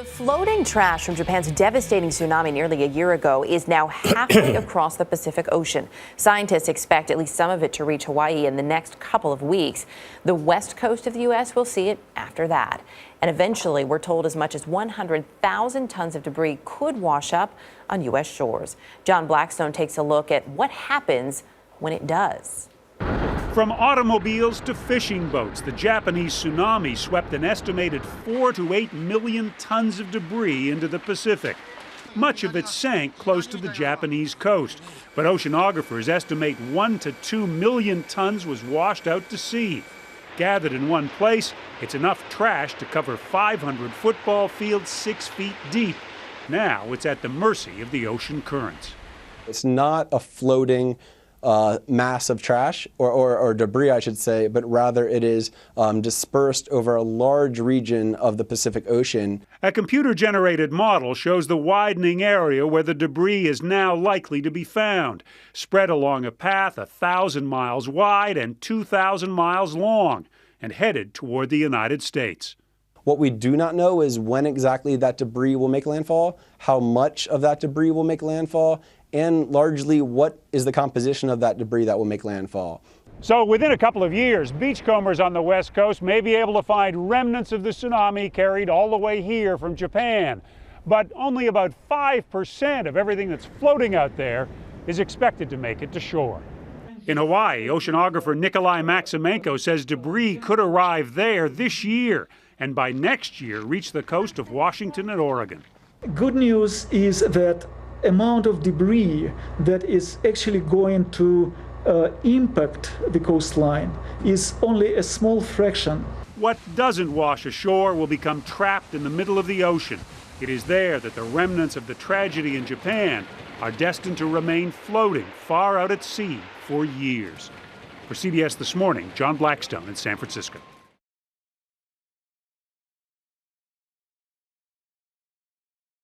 floating trash from Japan's devastating tsunami nearly a year ago is now halfway across the Pacific Ocean. Scientists expect at least some of it to reach Hawaii in the next couple of weeks. The west coast of the U.S. will see it after that. And eventually, we're told as much as 100,000 tons of debris could wash up on U.S. shores. John Blackstone takes a look at what happens when it does. From automobiles to fishing boats, the Japanese tsunami swept an estimated 4 to 8 million tons of debris into the Pacific. Much of it sank close to the Japanese coast, but oceanographers estimate 1 to 2 million tons was washed out to sea. Gathered in one place, it's enough trash to cover 500 football fields 6 feet deep. Now it's at the mercy of the ocean currents. It's not a floating mass of trash or debris, I should say, but rather it is dispersed over a large region of the Pacific Ocean. A computer-generated model shows the widening area where the debris is now likely to be found, spread along a path 1,000 miles wide and 2,000 miles long, and headed toward the United States. What we do not know is when exactly that debris will make landfall, how much of that debris will make landfall, and largely what is the composition of that debris that will make landfall. So within a couple of years, beachcombers on the West Coast may be able to find remnants of the tsunami carried all the way here from Japan. But only about 5% of everything that's floating out there is expected to make it to shore. In Hawaii, oceanographer Nikolai Maximenko says debris could arrive there this year and by next year reach the coast of Washington and Oregon. Good news is that amount of debris that is actually going to impact the coastline is only a small fraction. What doesn't wash ashore will become trapped in the middle of the ocean. It is there that the remnants of the tragedy in Japan are destined to remain floating far out at sea for years. For CBS This Morning, John Blackstone in San Francisco.